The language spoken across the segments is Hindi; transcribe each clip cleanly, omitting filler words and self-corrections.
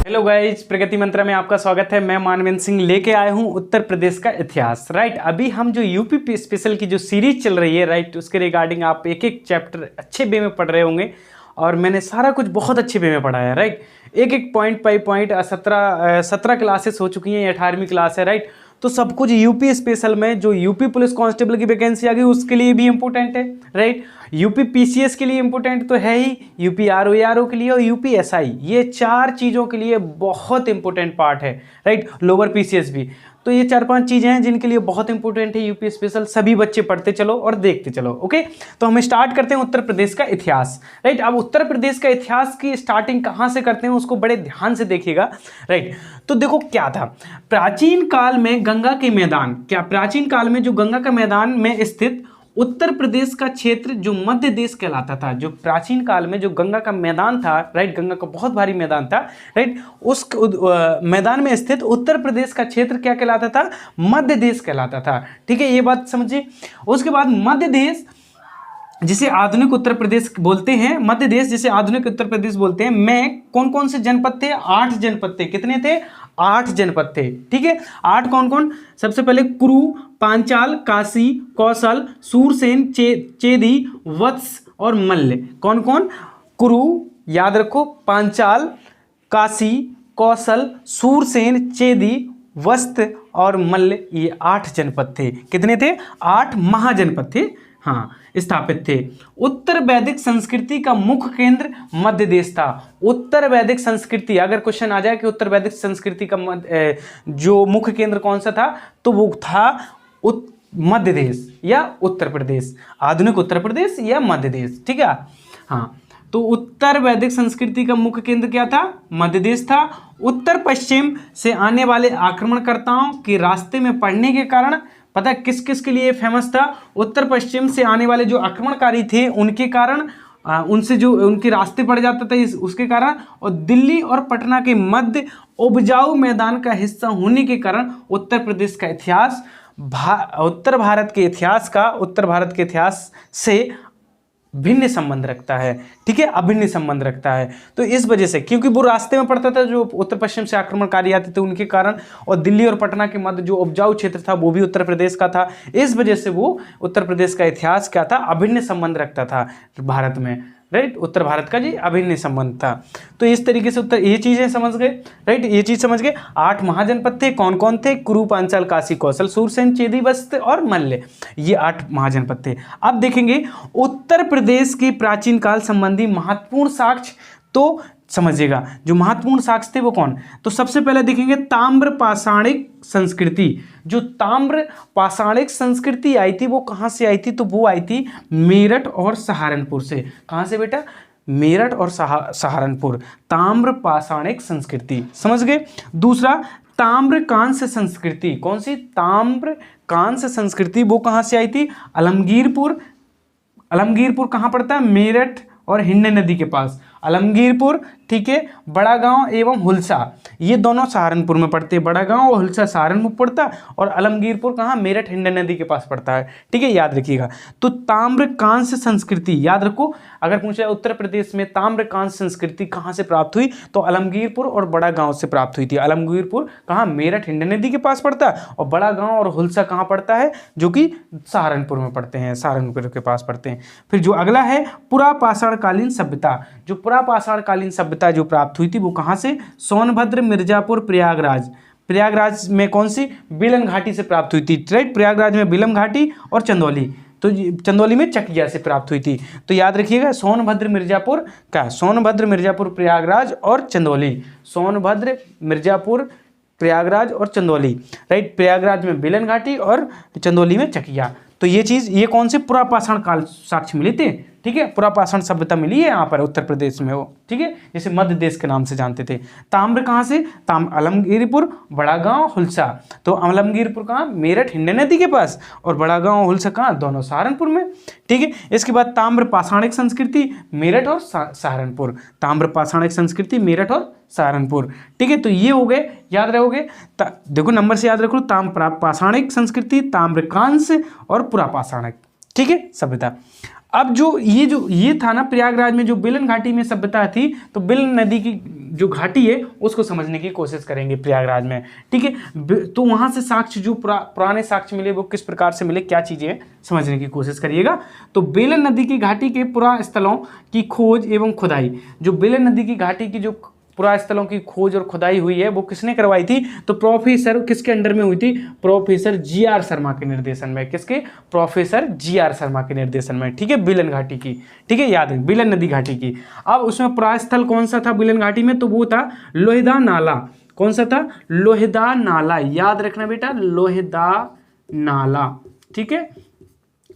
हेलो गाइज, प्रगति मंत्रा में आपका स्वागत है। मैं मानवेंद्र सिंह लेके आया हूँ उत्तर प्रदेश का इतिहास। राइट, अभी हम जो यूपी स्पेशल की जो सीरीज चल रही है, राइट, उसके रिगार्डिंग आप एक एक चैप्टर अच्छे वे में पढ़ रहे होंगे और मैंने सारा कुछ बहुत अच्छे वे में पढ़ा है। राइट, एक एक पॉइंट बाई पॉइंट 17 क्लासेस हो चुकी हैं, 18वीं क्लास है। राइट, तो सब कुछ यूपी स्पेशल में जो यूपी पुलिस कांस्टेबल की वैकेंसी आ गई उसके लिए भी इंपॉर्टेंट है। राइट, यूपी पीसीएस के लिए इंपॉर्टेंट तो है ही, यूपी आरओ के लिए और यूपी एसआई, ये चार चीज़ों के लिए बहुत इंपॉर्टेंट पार्ट है। राइट, लोअर पीसीएस भी। तो ये 4-5 चीज़ें हैं जिनके लिए बहुत इंपॉर्टेंट है यूपी स्पेशल। सभी बच्चे पढ़ते चलो और देखते चलो। ओके, तो हम स्टार्ट करते हैं उत्तर प्रदेश का इतिहास। राइट, अब उत्तर प्रदेश का इतिहास की स्टार्टिंग कहाँ से करते हैं उसको बड़े ध्यान से देखिएगा। राइट, तो देखो क्या था प्राचीन काल में गंगा के मैदान, प्राचीन काल में जो गंगा का मैदान में स्थित उत्तर प्रदेश का क्षेत्र जो मध्य देश कहलाता था, जो प्राचीन काल में जो गंगा का मैदान था, राइट, गंगा का बहुत भारी मैदान था, राइट, उस मैदान में स्थित उत्तर प्रदेश का क्षेत्र क्या कहलाता था? मध्य देश कहलाता था। ठीक है, ये बात समझिए। उसके बाद मध्य देश जिसे आधुनिक उत्तर प्रदेश बोलते हैं, मध्य देश जिसे आधुनिक उत्तर प्रदेश बोलते हैं, में कौन कौन से जनपद थे? 8 जनपद थे। कितने थे? 8 जनपद थे। ठीक है, 8 कौन कौन? सबसे पहले कुरु, पांचाल, काशी, कौशल, सूरसेन, चेदी, वत्स और मल्ल। कौन कौन? कुरु, याद रखो, पांचाल, काशी, कौशल, सूरसेन, चेदी, वस्त और मल्ल, ये 8 जनपद थे। कितने थे? 8 महाजनपद थे, हाँ, स्थापित थे। उत्तर वैदिक संस्कृति का मुख्य केंद्र मध्य देश था। उत्तर वैदिक संस्कृति, अगर क्वेश्चन आ जाए कि उत्तर वैदिक संस्कृति का जो मुख्य केंद्र कौन सा था, तो वो था मध्य देश या उत्तर प्रदेश, आधुनिक उत्तर प्रदेश या मध्य देश। ठीक है, हाँ, तो उत्तर वैदिक संस्कृति का मुख्य केंद्र क्या था? मध्य देश था। उत्तर पश्चिम से आने वाले आक्रमणकर्ताओं के रास्ते में पड़ने के कारण, पता है किस किस के लिए फेमस था? उत्तर पश्चिम से आने वाले जो आक्रमणकारी थे उनके कारण, उनसे जो उनके रास्ते पड़ जाता था उसके कारण, और दिल्ली और पटना के मध्य उपजाऊ मैदान का हिस्सा होने के कारण उत्तर प्रदेश का इतिहास उत्तर भारत के इतिहास से भिन्न संबंध रखता है। ठीक है, अभिन्न संबंध रखता है। तो इस वजह से, क्योंकि वो रास्ते में पड़ता था, जो उत्तर पश्चिम से आक्रमणकारी आते थे उनके कारण, और दिल्ली और पटना के मध्य जो उपजाऊ क्षेत्र था वो भी उत्तर प्रदेश का था। इस वजह से वो उत्तर प्रदेश का इतिहास क्या था? अभिन्न संबंध रखता था भारत में। राइट, उत्तर भारत का जी अभिन्न संबंध था। तो इस तरीके से ये चीजें समझ गए। राइट, ये चीज समझ गए। 8 महाजनपद थे। कौन कौन थे? कुरु, पांचाल, काशी, कौशल, सूरसेन, चेदी, वत्स और मल्ल, ये 8 महाजनपद थे। अब देखेंगे उत्तर प्रदेश की प्राचीन काल संबंधी महत्वपूर्ण साक्ष्य, तो समझिएगा जो महत्वपूर्ण साक्ष्य थे वो कौन? तो सबसे पहले देखेंगे ताम्र पाषाणिक संस्कृति। जो ताम्र पाषाणिक संस्कृति आई थी वो कहाँ से आई थी? तो वो आई थी मेरठ और सहारनपुर से। कहाँ से बेटा? मेरठ और सहारनपुर। ताम्र पाषाणिक संस्कृति, समझ गए। दूसरा, ताम्रकांस्य संस्कृति। कौन सी? ताम्रकांस्य संस्कृति, वो कहाँ से आई थी? आलमगीरपुर। आलमगीरपुर कहाँ पड़ता है? मेरठ और हिंडन नदी के पास आलमगीरपुर। ठीक है, बड़ा गांव एवं हुलसा, ये दोनों सहारनपुर में पड़ते हैं। बड़ा गांव और हुलसा सहारनपुर पड़ता है, और आलमगीरपुर कहाँ? मेरठ हिंडन नदी के पास पड़ता है। ठीक है, याद रखिएगा। तो ताम्रकांस्य संस्कृति याद रखो, अगर पूछा उत्तर प्रदेश में ताम्रकांस्य संस्कृति कहाँ से प्राप्त हुई, तो आलमगीरपुर और बड़ा गांव से प्राप्त हुई थी। आलमगीरपुर कहाँ? मेरठ हिंडन नदी के पास पड़ता है, और बड़ा गांव और हुलसा कहाँ पड़ता है? जो कि सहारनपुर में पड़ते हैं, सहारनपुर के पास पड़ते हैं। फिर जो अगला है पुरा पाषाणकालीन सभ्यता। जो पुरा पाषाणकालीन सभ्यता जो प्राप्त हुई थी वो कहाँ से? सोनभद्र, मिर्जापुर, प्रयागराज। प्रयागराज में कौन सी? बिलन घाटी से प्राप्त हुई थी। राइट, प्रयागराज में बिलन घाटी और चंदौली, तो चंदौली में चकिया से प्राप्त हुई थी। तो याद रखिएगा सोनभद्र, मिर्जापुर का, सोनभद्र, मिर्जापुर, प्रयागराज और चंदौली। सोनभद्र, मिर्जापुर, प्रयागराज और चंदौली। राइट, प्रयागराज में बिलन घाटी और चंदौली में चकिया। तो ये चीज़, ये कौन से? पुरापाषाण काल साक्ष्य मिले थे। ठीक है, पुरापाषाण सभ्यता मिली है यहाँ पर उत्तर प्रदेश में वो। ठीक है, जैसे मध्य देश के नाम से जानते थे। ताम्र कहाँ से? आलमगीरपुर, बड़ा गांव, हुलसा। तो आलमगीरपुर कहाँ? मेरठ हिंडन नदी के पास, और बड़ा गांव हुलसा कहाँ? दोनों सहारनपुर में। ठीक है, इसके बाद ताम्र पाषाणिक संस्कृति, मेरठ और सहारनपुर। ताम्र पाषाणिक संस्कृति, मेरठ और सहारनपुर। ठीक है, तो ये हो गए, याद रहोगे। देखो नंबर से याद रखो, ताम्र पाषाणिक संस्कृति, ताम्रकांस्य और पुरापाषाणिक। ठीक है, सभ्यता। अब जो ये था ना प्रयागराज में जो बेलन घाटी में सभ्यता थी, तो बेलन नदी की जो घाटी है उसको समझने की कोशिश करेंगे प्रयागराज में, ठीक है। तो वहां से साक्ष्य जो पुराने साक्ष्य मिले वो किस प्रकार से मिले, क्या चीजें समझने की कोशिश करिएगा। तो बेलन नदी की घाटी के पुरा स्थलों की खोज एवं खुदाई, जो बेलन नदी की घाटी की जो पुरा स्थलों की खोज और खुदाई हुई है वो किसने करवाई थी, तो प्रोफेसर किसके अंडर में हुई थी, प्रोफेसर जी.आर. शर्मा के निर्देशन में। किसके, प्रोफेसर जी.आर. शर्मा के निर्देशन में, ठीक है, बेलन घाटी की, ठीक है, याद है बेलन नदी घाटी की। अब उसमें पुरा स्थल कौन सा था बेलन घाटी में, तो वो था लोहेदा नाला। कौन सा था, लोहेदा नाला, याद रखना बेटा, लोहेदा नाला, ठीक है।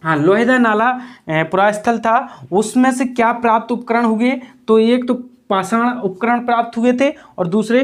हाँ, लोहेदा नाला पुरा स्थल था। उसमें से क्या प्राप्त उपकरण हुए, तो एक तो पाषाण उपकरण प्राप्त हुए थे और दूसरे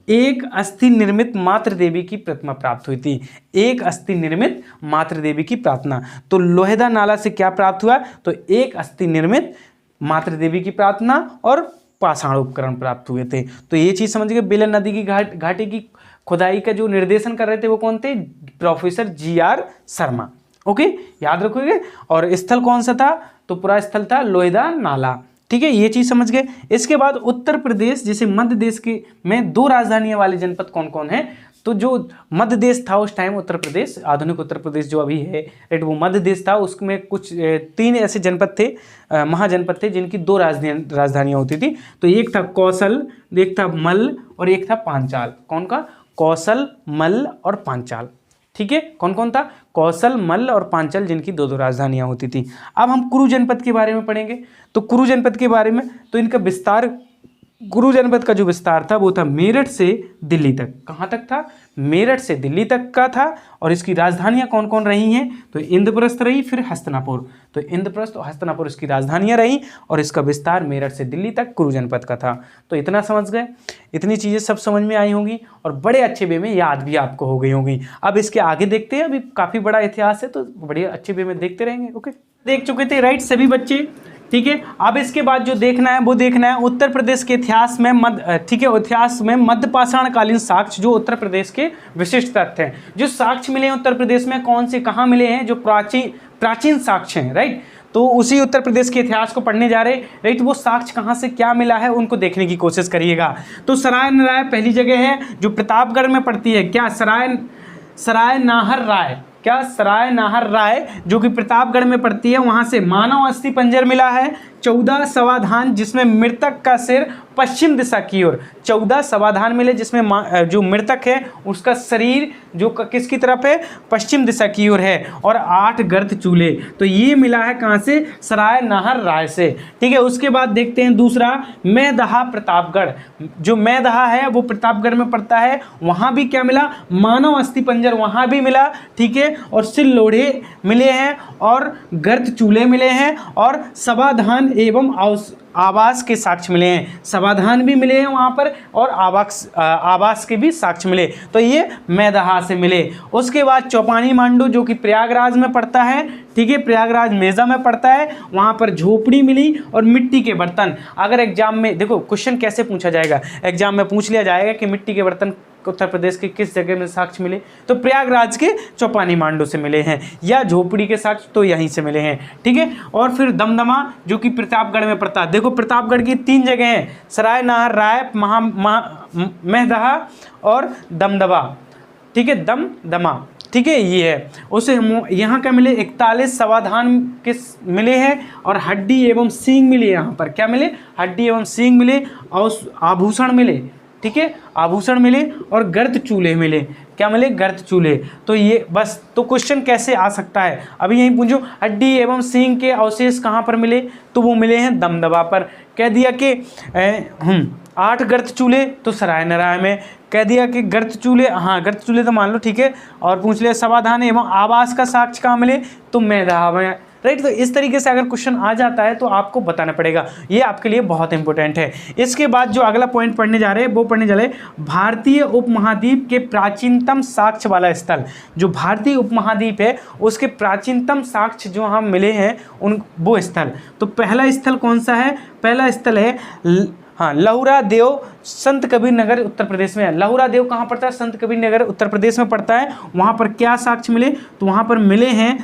एक अस्थि निर्मित मातृ देवी की प्रतिमा प्राप्त हुई थी। एक अस्थि निर्मित मातृ देवी की प्रार्थना, तो लोहेदा नाला से क्या प्राप्त हुआ, तो एक अस्थि निर्मित मातृ देवी की प्रार्थना और पाषाण उपकरण प्राप्त हुए थे। तो ये चीज समझ गए। बेलन नदी की घाटी की खुदाई का जो निर्देशन कर रहे थे वो कौन थे, प्रोफेसर जी.आर. शर्मा, ओके, याद रखोगे। और स्थल कौन सा था, तो पूरा स्थल था लोहेदा नाला, ठीक है, ये चीज समझ गए। इसके बाद उत्तर प्रदेश, जैसे मध्य देश के में 2 राजधानियां वाले जनपद कौन कौन है, तो जो मध्य देश था उस टाइम उत्तर प्रदेश, आधुनिक उत्तर प्रदेश जो अभी है, राइट, वो मध्य देश था। उसमें कुछ 3 ऐसे जनपद थे, महाजनपद थे, जिनकी 2 राजधानियां होती थी। तो एक था कौशल, एक था मल्ल और एक था पांचाल। कौन का, कौशल, मल्ल और पांचाल, ठीक है। कौन कौन था, कौशल, मल्ल और पांचल, जिनकी 2 राजधानियां होती थी। अब हम कुरु जनपद के बारे में पढ़ेंगे। तो कुरु जनपद के बारे में, तो इनका विस्तार, कुरु जनपद का जो विस्तार था वो था मेरठ से दिल्ली तक। कहाँ तक था, मेरठ से दिल्ली तक का था। और इसकी राजधानियां कौन कौन रही हैं, तो इंद्रप्रस्थ रही, फिर हस्तिनापुर। तो इंद्रप्रस्थ और हस्तिनापुर इसकी राजधानियां रही और इसका विस्तार मेरठ से दिल्ली तक कुरु जनपद का था। तो इतना समझ गए, इतनी चीज़ें सब समझ में आई होंगी और बड़े अच्छे वे में याद भी आपको हो गई होंगी। अब इसके आगे देखते हैं, अभी काफ़ी बड़ा इतिहास है तो बड़े अच्छे वे में देखते रहेंगे। ओके, देख चुके थे, राइट, सभी बच्चे, ठीक है। अब इसके बाद जो देखना है वो देखना है उत्तर प्रदेश के इतिहास में ठीक है, इतिहास में मध्य पाषाणकालीन साक्ष्य, जो उत्तर प्रदेश के विशिष्ट तथ्य हैं। जो साक्ष्य मिले हैं उत्तर प्रदेश में, कौन से कहाँ मिले हैं, जो प्राचीन साक्ष्य हैं, राइट। तो उसी उत्तर प्रदेश के इतिहास को पढ़ने जा रहे, राइट। वो साक्ष्य कहाँ से क्या मिला है उनको देखने की कोशिश करिएगा। तो सराय नाहर पहली जगह है जो प्रतापगढ़ में पड़ती है। क्या, सराय नाहर राय, क्या, सराय नाहर राय जो कि प्रतापगढ़ में पड़ती है, वहां से मानव अस्थि पंजर मिला है। 14 समाधान जिसमें मृतक का सिर पश्चिम दिशा की ओर, 14 समाधान मिले जिसमें जो मृतक है उसका शरीर जो किसकी तरफ है, पश्चिम दिशा की ओर है। और 8 गर्त चूल्हे, तो ये मिला है कहाँ से, सराय नाहर राय से, ठीक है। उसके बाद देखते हैं दूसरा, मैदहा प्रतापगढ़। जो मैदहा है वो प्रतापगढ़ में पड़ता है, वहाँ भी क्या मिला, मानव अस्थि पंजर वहाँ भी मिला, ठीक है। और सिल लोढ़े मिले हैं और गर्त चूल्हे मिले हैं और समाधान एवं आवास के साक्ष्य मिले हैं। समाधान भी मिले हैं वहाँ पर और आवास के भी साक्ष्य मिले, तो ये मैदहा से मिले। उसके बाद चौपानी मांडू जो कि प्रयागराज में पड़ता है, ठीक है, प्रयागराज मेजा में पड़ता है, वहाँ पर झोपड़ी मिली और मिट्टी के बर्तन। अगर एग्जाम में देखो क्वेश्चन कैसे पूछा जाएगा, एग्जाम में पूछ लिया जाएगा कि मिट्टी के बर्तन उत्तर प्रदेश के किस जगह में साक्ष्य मिले, तो प्रयागराज के चौपानी मांडू से मिले हैं, या झोपड़ी के साक्ष्य तो यहीं से मिले हैं, ठीक है। और फिर दमदमा जो कि प्रतापगढ़ में पड़ता है। देखो प्रतापगढ़ की 3 जगह हैं, सराय नाहर राय, मैदहा और दमदमा, ठीक है, दमदमा, ठीक है, ये है। उसे यहाँ का मिले 41 समाधान के मिले हैं और हड्डी एवं सींग मिले। यहाँ पर क्या मिले, हड्डी एवं सींग मिले और आभूषण मिले, ठीक है, आभूषण मिले और गर्त चूल्हे मिले। क्या मिले, गर्त चूल्हे। तो ये बस, तो क्वेश्चन कैसे आ सकता है, अभी यहीं पूछो, हड्डी एवं सींग के अवशेष कहाँ पर मिले, तो वो मिले हैं दमदमा पर। कह दिया कि 8 गर्त चूल्हे, तो सराय नारायण में। कह दिया कि गर्त चूल्हे, हाँ गर्त चूल्हे तो मान लो, ठीक है। और पूछ लिया समाधान एवं आवास का साक्ष्य कहाँ मिले, तो मैदहा में, राइट। तो इस तरीके से अगर क्वेश्चन आ जाता है तो आपको बताना पड़ेगा, ये आपके लिए बहुत इंपॉर्टेंट है। इसके बाद जो अगला पॉइंट पढ़ने जा रहे हैं वो पढ़ने जा रहे हैं भारतीय उपमहाद्वीप के प्राचीनतम साक्ष्य वाला स्थल। जो भारतीय उपमहाद्वीप है उसके प्राचीनतम साक्ष्य जो हम मिले हैं उन वो स्थल। तो पहला स्थल कौन सा है, पहला स्थल है हाँ लहुरा देव, संत कबीर नगर उत्तर प्रदेश में है। लहुरा देव कहाँ पड़ता है, संत कबीर नगर उत्तर प्रदेश में पड़ता है। वहाँ पर क्या साक्ष्य मिले, तो वहाँ पर मिले हैं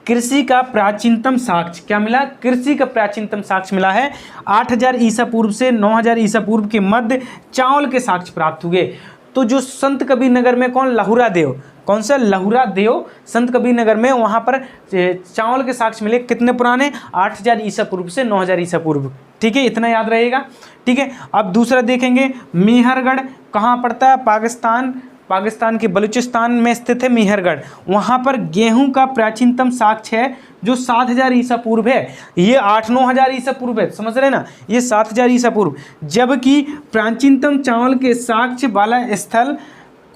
कृषि का प्राचीनतम साक्ष्य क्या मिला? कृषि का प्राचीनतम साक्ष्य मिला है 8000 ईसा पूर्व से 9000 ईसा पूर्व के मध्य चावल के साक्ष्य प्राप्त हुए। तो जो संत कबीर नगर में कौन? लहुरा देव। कौन सा? लहुरा देव संत कबीर नगर में, वहाँ पर चावल के साक्ष्य मिले। कितने पुराने? 8000 ईसा पूर्व से 9000 ईसा पूर्व। ठीक है, इतना याद रहेगा। ठीक है, अब दूसरा देखेंगे, मेहरगढ़ कहाँ पड़ता है? पाकिस्तान के बलूचिस्तान में स्थित है मेहरगढ़। वहाँ पर गेहूं का प्राचीनतम साक्ष्य है जो 7000 ईसा पूर्व है। ये 8-9000 ईसा पूर्व है, समझ रहे ना? ये 7000 ईसा पूर्व। जबकि प्राचीनतम चावल के साक्ष्य वाला स्थल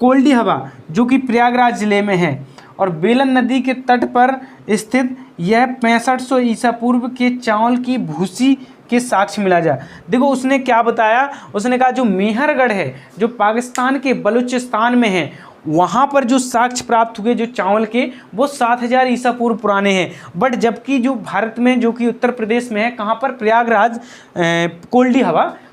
कोल्डी हवा जो कि प्रयागराज जिले में है और बेलन नदी के तट पर स्थित यह 6500 ईसा पूर्व के चावल की भूसी के साक्ष्य मिला जाए। देखो उसने क्या बताया, उसने कहा जो मेहरगढ़ है जो पाकिस्तान के बलूचिस्तान में है, वहाँ पर जो साक्ष्य प्राप्त हुए जो चावल के वो 7000 ईसा पूर्व पुराने हैं। बट जबकि जो भारत में जो कि उत्तर प्रदेश में है, कहाँ पर? प्रयागराज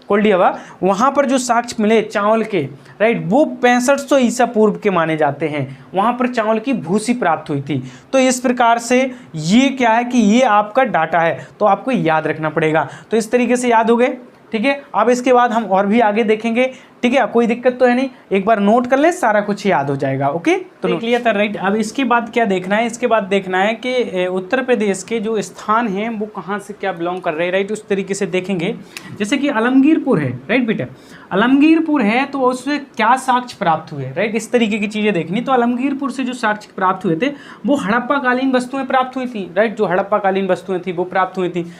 कोल्डी हवा, वहाँ पर जो साक्ष्य मिले चावल के, राइट, वो 6500 ईसा पूर्व के माने जाते हैं। वहाँ पर चावल की भूसी प्राप्त हुई थी। तो इस प्रकार से ये क्या है कि ये आपका डाटा है, तो आपको याद रखना पड़ेगा। तो इस तरीके से याद हो गए। ठीक है, अब इसके बाद हम और भी आगे देखेंगे। ठीक है, कोई दिक्कत तो है नहीं, एक बार नोट कर ले, सारा कुछ याद हो जाएगा। ओके, तो देख लिया था, राइट। अब इसके बाद क्या देखना है? इसके बाद देखना है कि उत्तर प्रदेश के जो स्थान हैं वो कहाँ से क्या बिलोंग कर रहे हैं, राइट। उस तरीके से देखेंगे, जैसे कि आलमगीरपुर है, राइट बेटा, आलमगीरपुर है तो उससे क्या साक्ष्य प्राप्त हुए, राइट। इस तरीके की चीज़ें देखनी। तो आलमगीरपुर से जो साक्ष्य प्राप्त हुए थे वो हड़प्पा कालीन वस्तुएं प्राप्त हुई थी, राइट। जो हड़प्पा कालीन वस्तुएं थी वो प्राप्त हुई थी,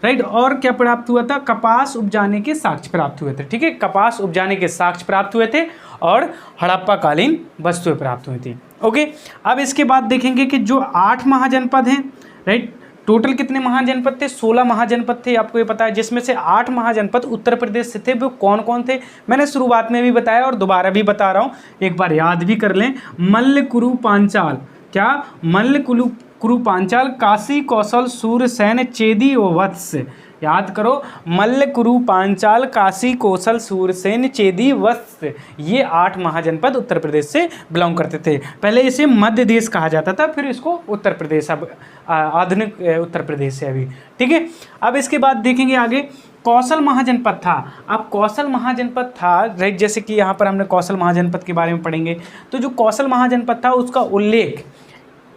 राइट। और क्या प्राप्त हुआ था? कपास उपजाने के साक्ष्य प्राप्त हुए थे। ठीक है, कपास उपजाने के साक्ष्य प्राप्त हुए थे और हड़प्पा कालीन वस्तुएं प्राप्त हुई थी। ओके, अब इसके बाद देखेंगे कि जो 8 महाजनपद हैं, राइट, टोटल कितने महाजनपद थे? 16 महाजनपद थे, आपको ये पता है, जिसमें से 8 महाजनपद उत्तर प्रदेश से थे। वो कौन कौन थे? मैंने शुरुआत में भी बताया और दोबारा भी बता रहा हूँ, एक बार याद भी कर लें। मल्ल, कुरु, पांचाल, क्या? मल्ल, कुरु, पांचाल, काशी, कौशल, सूरसेन, चेदी व वत्स। याद करो, मल्ल, कुरु, पांचाल, काशी, कौशल, सूरसेन, चेदी, वत्स, ये 8 महाजनपद उत्तर प्रदेश से बिलोंग करते थे। पहले इसे मध्य देश कहा जाता था, फिर इसको उत्तर प्रदेश, अब आधुनिक उत्तर प्रदेश है अभी। ठीक है, अब इसके बाद देखेंगे आगे, कौशल महाजनपद था। अब कौशल महाजनपद था, राइट, जैसे कि यहाँ पर हमने कौशल महाजनपद के बारे में पढ़ेंगे। तो जो कौशल महाजनपद था उसका उल्लेख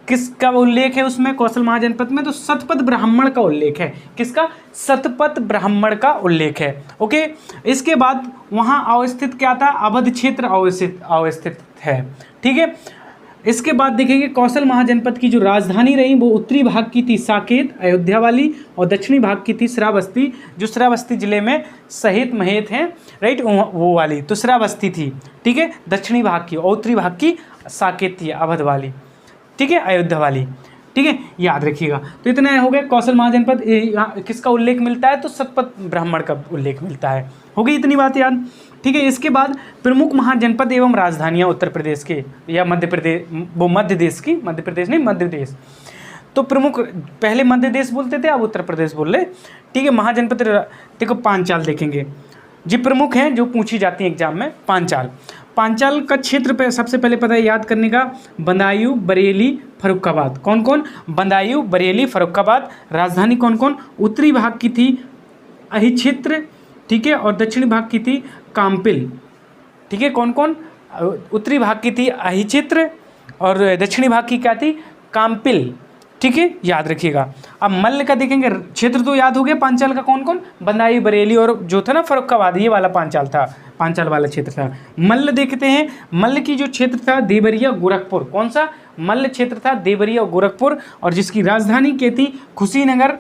किसका उल्लेख है उसमें? कौशल महाजनपद में तो शतपथ ब्राह्मण का उल्लेख है। किसका? शतपथ ब्राह्मण का उल्लेख है। ओके, इसके बाद वहाँ अवस्थित क्या था? अवध क्षेत्र अवस्थित है। ठीक है, इसके बाद देखेंगे कौशल महाजनपद की जो राजधानी रही वो उत्तरी भाग की थी साकेत, अयोध्या वाली, और दक्षिणी भाग की थी श्रावस्ती, जो श्रावस्ती जिले में सहित महेत हैं, राइट, वो वाली तो श्रावस्ती थी। ठीक है, दक्षिणी भाग की, और उत्तरी भाग की साकेत थी, अवध वाली। ठीक है, अयोध्या वाली। ठीक है, याद रखिएगा। तो इतना हो गया कौशल महाजनपद। किसका उल्लेख मिलता है? तो शतपथ ब्राह्मण का उल्लेख मिलता है। हो गई इतनी बात याद। ठीक है, इसके बाद प्रमुख महाजनपद एवं राजधानियां उत्तर प्रदेश के या मध्य प्रदेश, वो मध्य देश की, मध्य प्रदेश नहीं, मध्य देश। तो प्रमुख, पहले मध्य देश बोलते थे, अब उत्तर प्रदेश बोल रहे। ठीक है, महाजनपद, देखो पांचाल देखेंगे जी, प्रमुख हैं जो पूछी जाती है एग्जाम में। पांचाल का क्षेत्र पे सबसे पहले पता है याद करने का, बदायूं, बरेली, फर्रुखाबाद। कौन कौन? बदायूं, बरेली, फर्रुखाबाद। राजधानी कौन कौन? उत्तरी भाग की थी अहिक्षेत्र, ठीक है, और दक्षिणी भाग की थी काम्पिल। ठीक है, कौन कौन? उत्तरी भाग की थी अहिक्षेत्र और दक्षिणी भाग की क्या थी? काम्पिल। ठीक है, याद रखिएगा। अब मल्ल का देखेंगे, क्षेत्र तो याद हो गया। पांचाल का कौन कौन? बदायूं, बरेली और जो था ना फर्रुखाबाद, ये वाला पांचाल था, पांचाल वाला क्षेत्र था। मल्ल देखते हैं, मल्ल की जो क्षेत्र था देवरिया, गोरखपुर। कौन सा? मल्ल क्षेत्र था देवरिया और गोरखपुर, और जिसकी राजधानी क्या थी? कुशीनगर,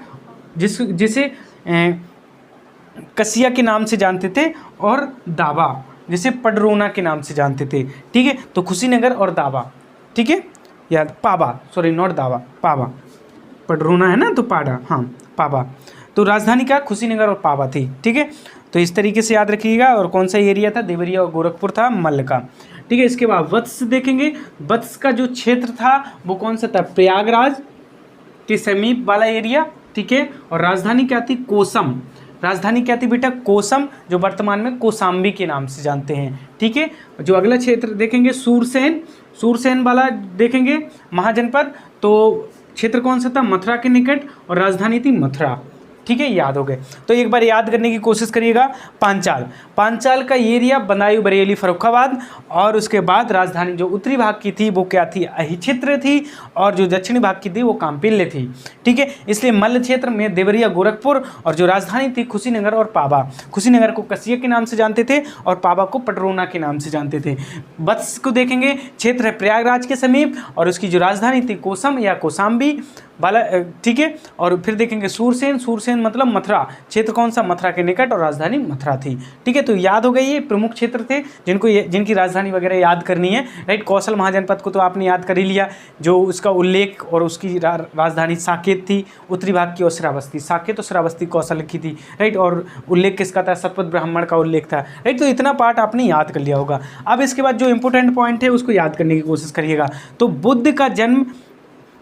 जिसे कसिया के नाम से जानते थे, और दावा जिसे पडरौना के नाम से जानते थे। ठीक है, तो कुशीनगर और दावा। ठीक है, याद, पाबा, सॉरी नॉट दावा, पाबा, पडरौना है ना तो पाडा, हाँ पाबा। तो राजधानी का कुशीनगर और पाबा थी। ठीक है, तो इस तरीके से याद रखिएगा। और कौन सा एरिया था? देवरिया और गोरखपुर था मल्ल का। ठीक है, इसके बाद वत्स देखेंगे। वत्स का जो क्षेत्र था वो कौन सा था? प्रयागराज के समीप वाला एरिया। ठीक है, और राजधानी क्या थी? कोसम। राजधानी क्या थी बेटा? कोसम, जो वर्तमान में कोसाम्बी के नाम से जानते हैं। ठीक है, जो अगला क्षेत्र देखेंगे सूरसेन, सूरसेन वाला देखेंगे महाजनपद। तो क्षेत्र कौन सा था? मथुरा के निकट, और राजधानी थी मथुरा। ठीक है, याद हो गए। तो एक बार याद करने की कोशिश करिएगा। पांचाल, पांचाल का एरिया बदायूं, बरेली, फर्रुखाबाद, और उसके बाद राजधानी जो उत्तरी भाग की थी वो क्या थी? अहिक्षेत्र थी, और जो दक्षिणी भाग की थी वो कांपिल्य थी। ठीक है, इसलिए मल्ल क्षेत्र में देवरिया, गोरखपुर, और जो राजधानी थी कुशीनगर और पाबा। कुशीनगर को कसिया के नाम से जानते थे और पाबा को पटरौना के नाम से जानते थे। वत्स को देखेंगे, क्षेत्र है प्रयागराज के समीप, और उसकी जो राजधानी थी कोसम या कोसाम्बी बाला। ठीक है, और फिर देखेंगे सूरसेन, सूरसेन मतलब मथुरा, क्षेत्र कौन सा? मथुरा के निकट, और राजधानी मथुरा थी। ठीक है, तो याद हो गई, ये प्रमुख क्षेत्र थे जिनकी राजधानी वगैरह याद करनी है, राइट। कौशल महाजनपद को तो आपने याद कर ही लिया, जो उसका उल्लेख और उसकी राजधानी साकेत थी, उत्तरी भाग की, और श्रावस्ती। साकेत और श्रावस्ती कौशल की थी, राइट। और उल्लेख किसका था? सतपथ ब्राह्मण का उल्लेख था, राइट। तो इतना पार्ट आपने याद कर लिया होगा। अब इसके बाद जो इंपॉर्टेंट पॉइंट है उसको याद करने की कोशिश करिएगा। तो बुद्ध का जन्म,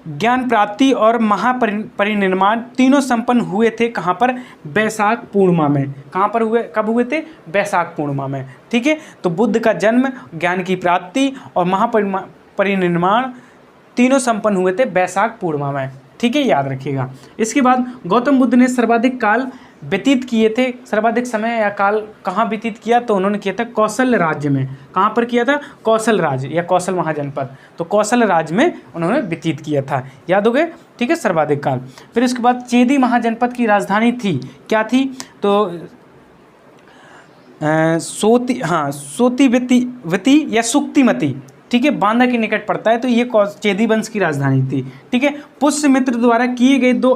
ज्ञान प्राप्ति और महापरिनिर्वाण तीनों संपन्न हुए थे कहाँ पर? बैसाख पूर्णिमा में। कहाँ पर हुए, कब हुए थे? बैसाख पूर्णिमा में। ठीक है, तो बुद्ध का जन्म, ज्ञान की प्राप्ति और महापरिनिर्वाण तीनों संपन्न हुए थे बैसाख पूर्णिमा में। ठीक है, याद रखिएगा। इसके बाद गौतम बुद्ध ने सर्वाधिक काल व्यतीत किए थे, सर्वाधिक समय या काल कहाँ व्यतीत किया? तो उन्होंने किया था कौशल राज्य में। कहाँ पर किया था? कौशल राज्य या कौशल महाजनपद। तो कौशल राज्य में उन्होंने व्यतीत किया था, याद हो गए। ठीक है, सर्वाधिक काल। फिर उसके बाद चेदी महाजनपद की राजधानी थी, क्या थी? तो सोतीवती या सुक्तिमती। ठीक है, बांदा के निकट पड़ता है, तो ये चेदी वंश की राजधानी थी। ठीक है, पुष्यमित्र द्वारा किए गए 2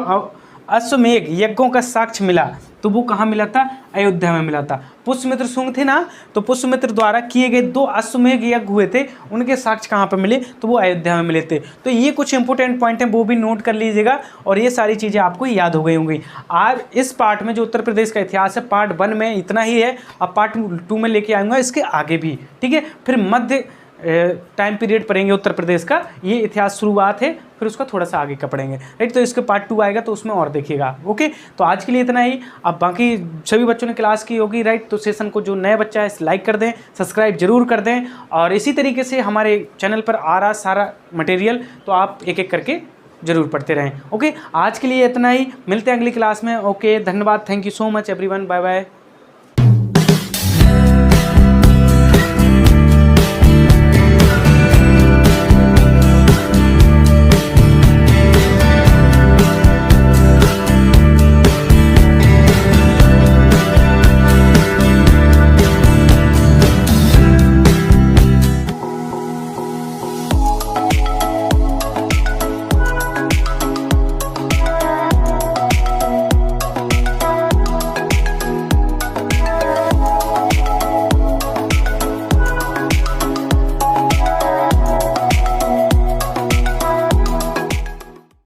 अश्वमेध यज्ञों का साक्ष्य मिला, तो वो कहाँ मिला था? अयोध्या में मिला था। पुष्यमित्र सुंग थे ना, तो पुष्यमित्र द्वारा किए गए 2 अश्वमेध यज्ञ हुए थे, उनके साक्ष्य कहाँ पर मिले? तो वो अयोध्या में मिले थे। तो ये कुछ इंपॉर्टेंट पॉइंट हैं, वो भी नोट कर लीजिएगा, और ये सारी चीज़ें आपको याद हो गई होंगी। आज इस पार्ट में जो उत्तर प्रदेश का इतिहास है, पार्ट 1 में इतना ही है। अब पार्ट 2 में लेके आऊँगा इसके आगे भी। ठीक है, फिर मध्य टाइम पीरियड पढ़ेंगे उत्तर प्रदेश का, ये इतिहास शुरुआत है, फिर उसका थोड़ा सा आगे का पढ़ेंगे, राइट। तो इसके पार्ट 2 आएगा तो उसमें और देखिएगा। ओके, तो आज के लिए इतना ही। अब बाकी सभी बच्चों ने क्लास की होगी, राइट। तो सेशन को जो नया बच्चा है लाइक कर दें, सब्सक्राइब जरूर कर दें, और इसी तरीके से हमारे चैनल पर आ रहा सारा मटेरियल तो आप एक एक करके जरूर पढ़ते रहें। ओके, आज के लिए इतना ही, मिलते हैं अगली क्लास में। ओके, धन्यवाद, thank you so much everyone, bye bye.